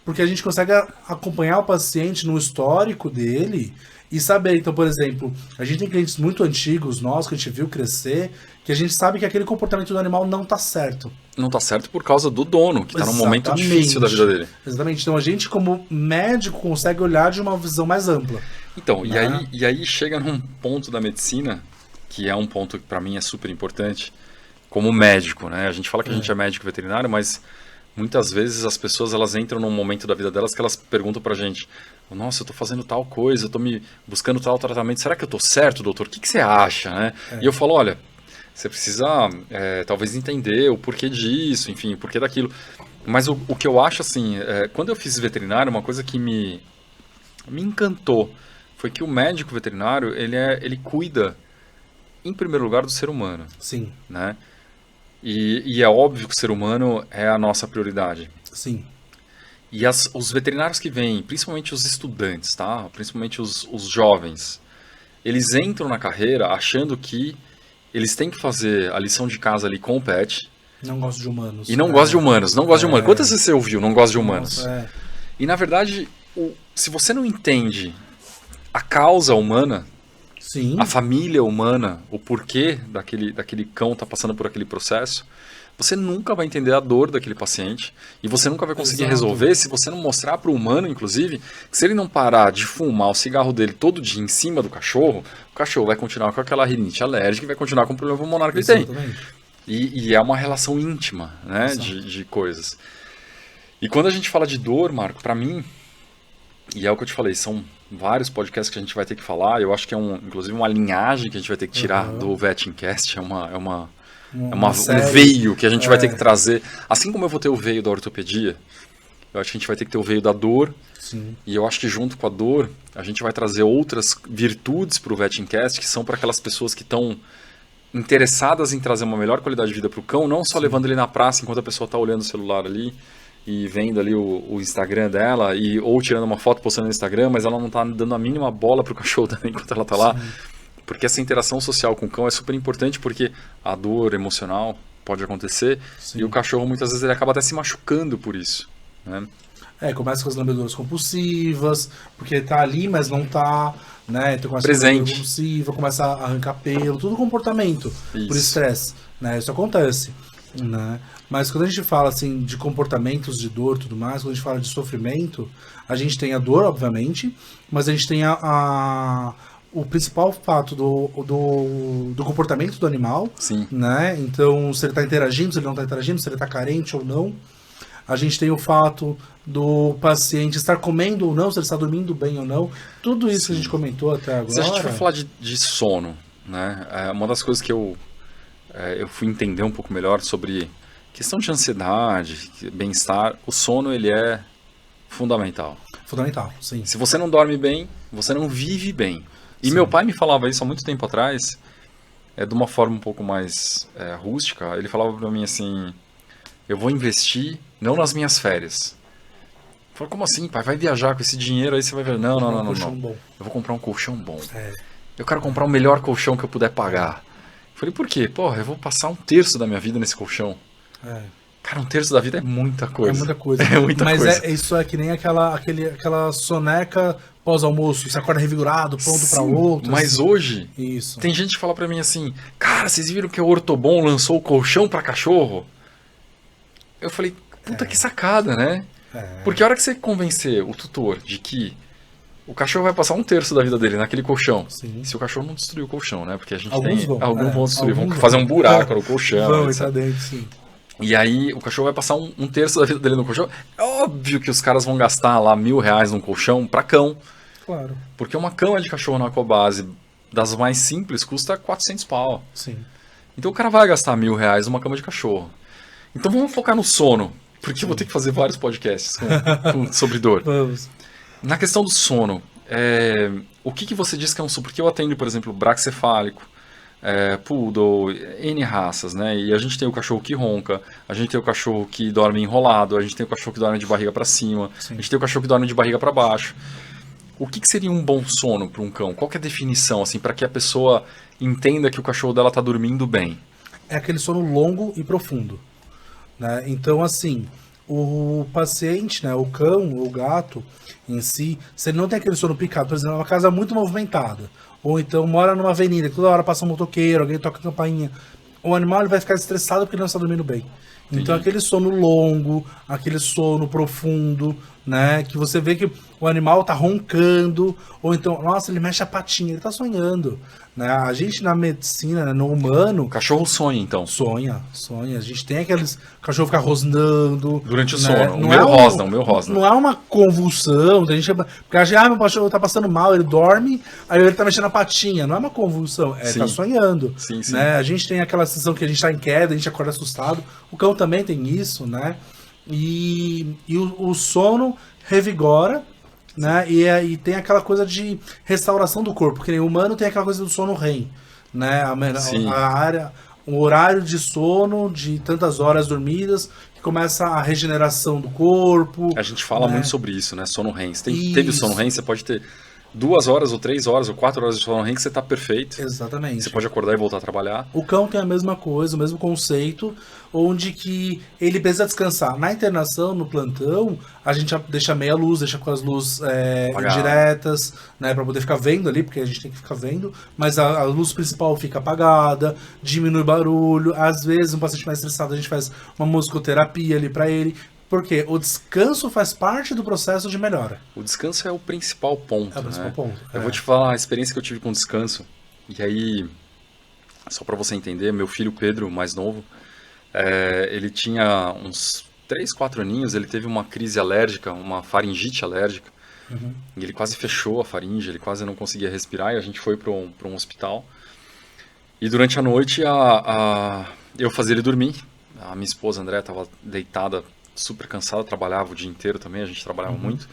Porque a gente consegue acompanhar o paciente no histórico dele e saber. Então, por exemplo, a gente tem clientes muito antigos, nós, que a gente viu crescer, que a gente sabe que aquele comportamento do animal não tá certo. Não tá certo por causa do dono, que tá num momento difícil da vida dele. Exatamente. Então, a gente, como médico, consegue olhar de uma visão mais ampla. Então, e aí chega num ponto da medicina, que é um ponto que para mim é super importante, como médico, né? A gente fala que a gente é médico veterinário, mas... Muitas vezes as pessoas elas entram num momento da vida delas que elas perguntam pra gente, nossa, eu tô fazendo tal coisa, eu tô me buscando tal tratamento, será que eu tô certo, doutor? O que você acha, né? E eu falo, olha, você precisa talvez entender o porquê disso, enfim, o porquê daquilo. Mas o que eu acho assim, quando eu fiz veterinário, uma coisa que me encantou foi que o médico veterinário, ele cuida, em primeiro lugar, do ser humano. Sim. Né? E é óbvio que o ser humano é a nossa prioridade. Sim. E os veterinários que vêm, principalmente os estudantes, tá? Principalmente os jovens, eles entram na carreira achando que eles têm que fazer a lição de casa ali com o pet. Não gosto de humanos. E não gosto de humanos, não gosto de humanos. Quantas vezes você ouviu não gosto de humanos? Nossa, E na verdade, se você não entende a causa humana... Sim. A família humana, o porquê daquele cão estar passando por aquele processo, você nunca vai entender a dor daquele paciente e você nunca vai conseguir resolver se você não mostrar para o humano, inclusive, que se ele não parar de fumar o cigarro dele todo dia em cima do cachorro, o cachorro vai continuar com aquela rinite alérgica e vai continuar com o problema pulmonar que ele tem. E é uma relação íntima, né, de coisas. E quando a gente fala de dor, Marco, para mim, e é o que eu te falei, são vários podcasts que a gente vai ter que falar, eu acho que inclusive uma linhagem que a gente vai ter que tirar do Vetincast, um veio que a gente vai ter que trazer, assim como eu vou ter o veio da ortopedia, eu acho que a gente vai ter que ter o veio da dor. Sim. E eu acho que junto com a dor, a gente vai trazer outras virtudes para o Vetincast, que são para aquelas pessoas que estão interessadas em trazer uma melhor qualidade de vida para o cão, não só levando ele na praça enquanto a pessoa está olhando o celular ali, e vendo ali o Instagram dela, ou tirando uma foto postando no Instagram, mas ela não está dando a mínima bola pro cachorro também enquanto ela está lá. Porque essa interação social com o cão é super importante, porque a dor emocional pode acontecer, e o cachorro muitas vezes ele acaba até se machucando por isso. Né? Começa com as lambedoras compulsivas, porque tá ali, mas não tá, né? Então começa presente. Com compulsiva, começa a arrancar pelo, tudo comportamento, por estresse, né? Isso acontece, né? Mas quando a gente fala assim de comportamentos de dor e tudo mais, quando a gente fala de sofrimento, a gente tem a dor, obviamente, mas a gente tem o principal fato do comportamento do animal, Sim. né? Então, se ele está interagindo, se ele não está interagindo, se ele está carente ou não. A gente tem o fato do paciente estar comendo ou não, se ele está dormindo bem ou não. Tudo isso que a gente comentou até agora. Se a gente for falar de sono, né? Uma das coisas que eu fui entender um pouco melhor sobre questão de ansiedade, bem-estar, o sono ele é fundamental. Fundamental, sim. Se você não dorme bem, você não vive bem. E meu pai me falava isso há muito tempo atrás, de uma forma um pouco mais rústica. Ele falava pra mim assim, eu vou investir não nas minhas férias. Eu falei, como assim, pai? Vai viajar com esse dinheiro aí, você vai ver. Não. Bom. Eu vou comprar um colchão bom. Eu quero comprar o melhor colchão que eu puder pagar. Eu falei, por quê? Porra, eu vou passar 1/3 da minha vida nesse colchão. Cara, 1/3 da vida é muita coisa. É muita coisa. É muita coisa. Mas isso é que nem aquela soneca pós-almoço. Você acorda revigorado, pronto pra outro. Mas assim. hoje, isso. Tem gente que fala pra mim assim, cara, vocês viram que o Ortobon lançou o colchão pra cachorro? Eu falei, puta que sacada, né? Porque a hora que você convencer o tutor de que o cachorro vai passar 1/3 da vida dele naquele colchão, se o cachorro não destruir o colchão, né? Porque a gente alguns vão destruir, vão fazer um buraco no colchão. Vão, tá dentro, sim. E aí o cachorro vai passar 1/3 da vida dele no colchão. É óbvio que os caras vão gastar lá R$1.000 num colchão pra cão. Claro. Porque uma cama de cachorro na Ecobase, das mais simples, custa 400 pau. Sim. Então o cara vai gastar R$1.000 numa cama de cachorro. Então vamos focar no sono. Porque eu vou ter que fazer vários podcasts sobre dor. Vamos. Na questão do sono, o que você diz que é um sono? Porque eu atendo, por exemplo, braquicefálico, poodle, N raças, né? E a gente tem o cachorro que ronca, a gente tem o cachorro que dorme enrolado, a gente tem o cachorro que dorme de barriga para cima, a gente tem o cachorro que dorme de barriga para baixo. O que seria um bom sono para um cão? Qual que é a definição, assim, para que a pessoa entenda que o cachorro dela está dormindo bem? É aquele sono longo e profundo, né? Então, assim, o paciente, né, o cão ou o gato em si, se ele não tem aquele sono picado, por exemplo, é uma casa muito movimentada, ou então mora numa avenida, que toda hora passa um motoqueiro, alguém toca a campainha, o animal ele vai ficar estressado porque ele não está dormindo bem. Então aquele sono longo, aquele sono profundo, né, que você vê que o animal tá roncando, ou então, nossa, ele mexe a patinha, ele tá sonhando, né? A gente na medicina, né, no humano... O cachorro sonha, então? Sonha. A gente tem aqueles cachorro ficar rosnando... Durante o né? sono. O meu rosna. Não é uma convulsão, a gente, porque a gente, meu cachorro tá passando mal, ele dorme, aí ele tá mexendo a patinha, não é uma convulsão, tá sonhando. Sim. Né? A gente tem aquela sensação que a gente tá em queda, a gente acorda assustado, o cão também tem isso, né? E o sono revigora, né? E tem aquela coisa de restauração do corpo, porque o humano tem aquela coisa do sono REM, né? O horário de sono de tantas horas dormidas, que começa a regeneração do corpo. A gente fala muito sobre isso, né? Sono REM. Teve o sono REM, você pode ter 2 horas, ou 3 horas, ou 4 horas de sono REM que você tá perfeito. Exatamente. Você pode acordar e voltar a trabalhar. O cão tem a mesma coisa, o mesmo conceito, onde que ele precisa descansar. Na internação, no plantão, a gente deixa meia luz, deixa com as luzes diretas, né, para poder ficar vendo ali, porque a gente tem que ficar vendo, mas a luz principal fica apagada, diminui o barulho. Às vezes, um paciente mais estressado, a gente faz uma musicoterapia ali para ele. Porque o descanso faz parte do processo de melhora. O descanso é o principal ponto, ponto. Eu vou te falar a experiência que eu tive com descanso. E aí, só para você entender, meu filho Pedro, mais novo, ele tinha uns 3, 4 aninhos, ele teve uma crise alérgica, uma faringite alérgica. E ele quase fechou a faringe, ele quase não conseguia respirar, e a gente foi para um hospital. E durante a noite, eu fazia ele dormir. A minha esposa, André, estava deitada, super cansada, trabalhava o dia inteiro também, a gente trabalhava muito.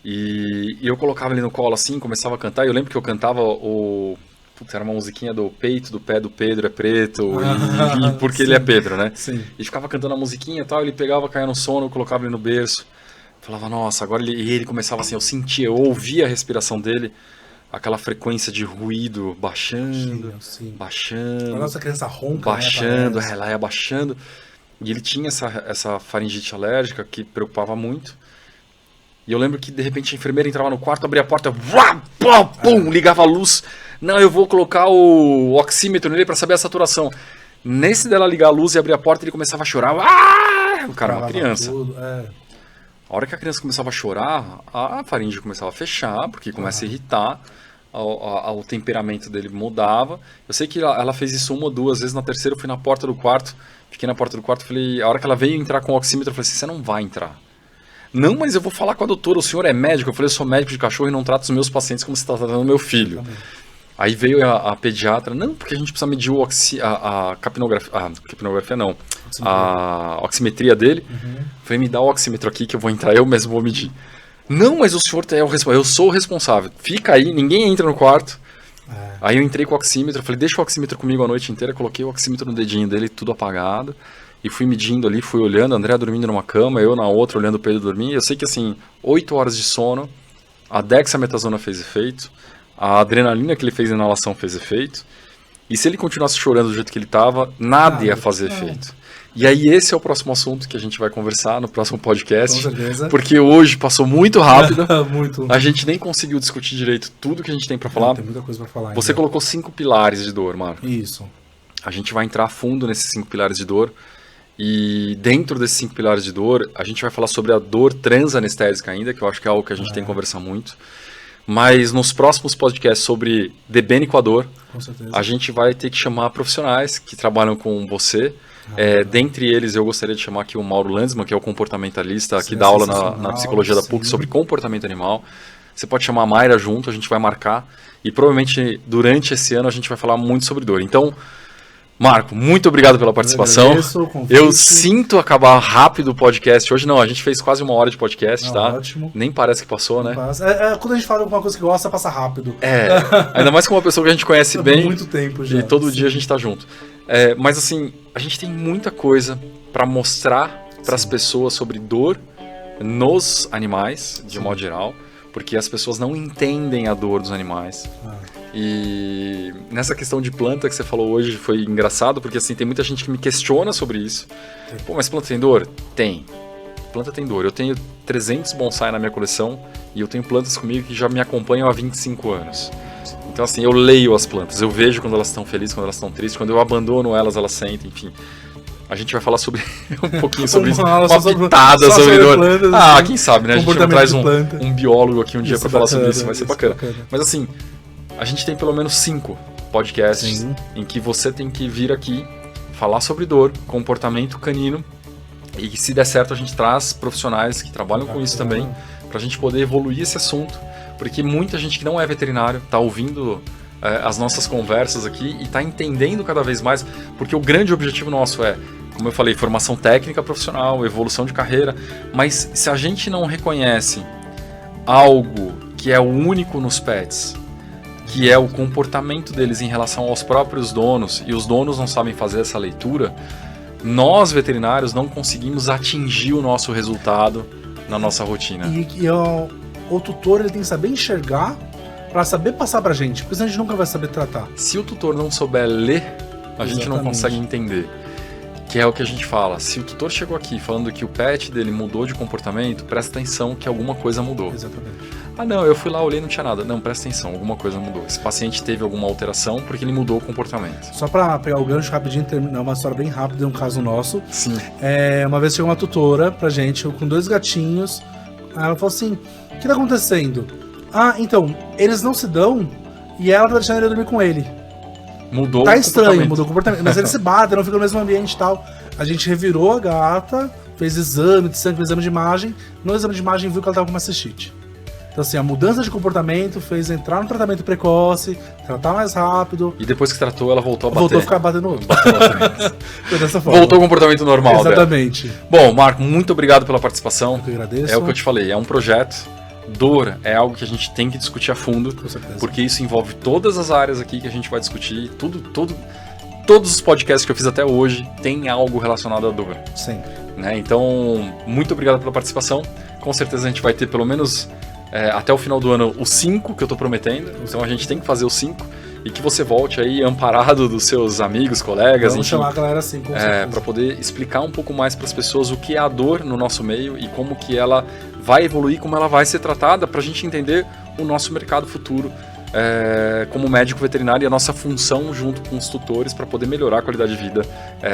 E eu colocava ele no colo assim, começava a cantar, e eu lembro que eu cantava era uma musiquinha do peito, do pé do Pedro é preto, e porque ele é Pedro, né? Sim. E ficava cantando a musiquinha e tal, ele pegava, caía no sono, eu colocava ele no berço, falava, nossa, agora ele começava assim, eu ouvia a respiração dele, aquela frequência de ruído baixando, baixando. A nossa criança ronca, baixando, ela ia baixando. E ele tinha essa faringite alérgica que preocupava muito. E eu lembro que, de repente, a enfermeira entrava no quarto, abria a porta, ligava a luz. Não, eu vou colocar o oxímetro nele para saber a saturação. Nesse dela ligar a luz e abrir a porta, ele começava a chorar. O cara, uma criança. A hora que a criança começava a chorar, a faringe começava a fechar, porque começa a irritar. o temperamento dele mudava. Eu sei que ela fez isso 1 ou 2 vezes, na terceira eu fui na porta do quarto, fiquei na porta do quarto, falei, a hora que ela veio entrar com o oxímetro, eu falei assim, você não vai entrar. Não, mas eu vou falar com a doutora, o senhor é médico? Eu falei, eu sou médico de cachorro e não trato os meus pacientes como você está tratando o meu filho. Exatamente. Aí veio a pediatra, não, porque a gente precisa medir a capnografia não, a oximetria dele. Falei, me dá o oxímetro aqui que eu vou entrar, eu mesmo vou medir. Não, mas o senhor é o responsável, eu sou o responsável. Fica aí, ninguém entra no quarto. Aí eu entrei com o oxímetro, falei, deixa o oxímetro comigo a noite inteira, coloquei o oxímetro no dedinho dele, tudo apagado. E fui medindo ali, fui olhando, André dormindo numa cama, eu na outra, olhando o Pedro dormir. Eu sei que assim, 8 horas de sono, a dexametasona fez efeito. A adrenalina que ele fez na inalação fez efeito. E se ele continuasse chorando do jeito que ele estava, nada ia fazer efeito. E aí esse é o próximo assunto que a gente vai conversar no próximo podcast. Com certeza. Porque hoje passou muito rápido. Muito. A gente nem conseguiu discutir direito tudo que a gente tem para falar. Tem muita coisa para falar. Você colocou 5 pilares de dor, Marco. Isso. A gente vai entrar a fundo nesses 5 pilares de dor. E dentro desses 5 pilares de dor, a gente vai falar sobre a dor transanestésica ainda, que eu acho que é algo que a gente tem que conversar muito. Mas nos próximos podcasts sobre debene com a dor, com certeza, a gente vai ter que chamar profissionais que trabalham com você. Dentre eles, eu gostaria de chamar aqui o Mauro Landsman, que é o comportamentalista, que dá aula na psicologia da PUC sobre comportamento animal. Você pode chamar a Mayra junto, a gente vai marcar. E provavelmente durante esse ano a gente vai falar muito sobre dor. Então, Marco, muito obrigado pela participação. Eu sinto acabar rápido o podcast hoje. Não, a gente fez quase 1 hora de podcast, tá? Ótimo. Nem parece que passou, né? Quando a gente fala alguma coisa que gosta, passa rápido. Ainda mais com uma pessoa que a gente conhece bem. Muito tempo já. E todo dia a gente tá junto. Mas assim, a gente tem muita coisa para mostrar para as pessoas sobre dor nos animais, de modo geral. Porque as pessoas não entendem a dor dos animais. E nessa questão de planta que você falou hoje foi engraçado, porque assim, tem muita gente que me questiona sobre isso. Pô, mas planta tem dor? Tem. Planta tem dor. Eu tenho 300 bonsai na minha coleção e eu tenho plantas comigo que já me acompanham há 25 anos. Então assim, eu leio as plantas, eu vejo quando elas estão felizes, quando elas estão tristes, quando eu abandono elas, elas sentem, enfim. A gente vai falar sobre um pouquinho sobre isso, uma pitada sobre dor. Plantas, quem sabe, né? A gente traz um biólogo aqui um dia para falar sobre isso, vai ser bacana. Mas assim, a gente tem pelo menos 5 podcasts em que você tem que vir aqui falar sobre dor, comportamento canino, e se der certo a gente traz profissionais que trabalham com isso também, para a gente poder evoluir esse assunto, porque muita gente que não é veterinário está ouvindo as nossas conversas aqui e está entendendo cada vez mais, porque o grande objetivo nosso é, como eu falei, formação técnica profissional, evolução de carreira, mas se a gente não reconhece algo que é o único nos pets, que é o comportamento deles em relação aos próprios donos, e os donos não sabem fazer essa leitura, nós veterinários não conseguimos atingir o nosso resultado na nossa rotina. E o tutor ele tem que saber enxergar para saber passar pra gente, porque senão a gente nunca vai saber tratar. Se o tutor não souber ler, a gente não consegue entender. Que é o que a gente fala, se o tutor chegou aqui falando que o pet dele mudou de comportamento, presta atenção que alguma coisa mudou. Exatamente. Não, eu fui lá, olhei e não tinha nada. Não, presta atenção, alguma coisa mudou. Esse paciente teve alguma alteração porque ele mudou o comportamento. Só pra pegar o gancho rapidinho, terminar uma história bem rápida, um caso nosso. Sim. Uma vez chegou uma tutora pra gente com 2 gatinhos. Aí ela falou assim, o que tá acontecendo? Então, eles não se dão e ela tá deixando ele dormir com ele. Mudou tá estranho, mudou o comportamento. Mas eles se batem, não ficam no mesmo ambiente e tal. A gente revirou a gata, fez exame de sangue, exame de imagem. No exame de imagem viu que ela tava com uma cistite. Então assim, a mudança de comportamento fez entrar no tratamento precoce, tratar mais rápido. E depois que tratou, ela voltou a bater. Voltou a ficar batendo outro. Foi dessa forma. Voltou ao comportamento normal. Exatamente. Dela. Bom, Marco, muito obrigado pela participação. Eu que agradeço. É o que eu te falei, é um projeto. Dor é algo que a gente tem que discutir a fundo, com certeza, porque isso envolve todas as áreas aqui que a gente vai discutir, todos os podcasts que eu fiz até hoje tem algo relacionado à dor. Sempre. Né? Então, muito obrigado pela participação. Com certeza a gente vai ter pelo menos até o final do ano os 5 que eu estou prometendo. Então a gente tem que fazer os 5 e que você volte aí amparado dos seus amigos, colegas, vamos chamar a galera assim, com certeza, para poder explicar um pouco mais para as pessoas o que é a dor no nosso meio e como que ela vai evoluir, como ela vai ser tratada, para a gente entender o nosso mercado futuro como médico veterinário e a nossa função junto com os tutores para poder melhorar a qualidade de vida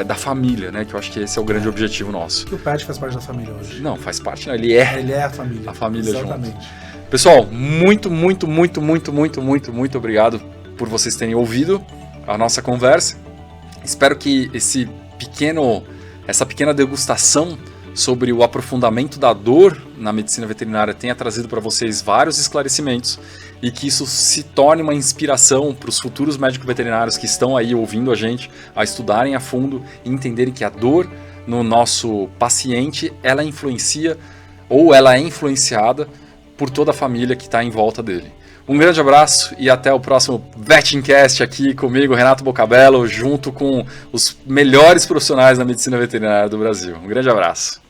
da família, né? Que eu acho que esse é o grande objetivo nosso. E o pet faz parte da família hoje. Não, faz parte, não. Ele é a família. A família exatamente. Junto. Pessoal, muito obrigado por vocês terem ouvido a nossa conversa. Espero que essa pequena degustação sobre o aprofundamento da dor na medicina veterinária tenha trazido para vocês vários esclarecimentos e que isso se torne uma inspiração para os futuros médicos veterinários que estão aí ouvindo a gente a estudarem a fundo e entenderem que a dor no nosso paciente, ela influencia ou ela é influenciada por toda a família que está em volta dele. Um grande abraço e até o próximo Vetincast aqui comigo, Renato Bocabello, junto com os melhores profissionais da medicina veterinária do Brasil. Um grande abraço.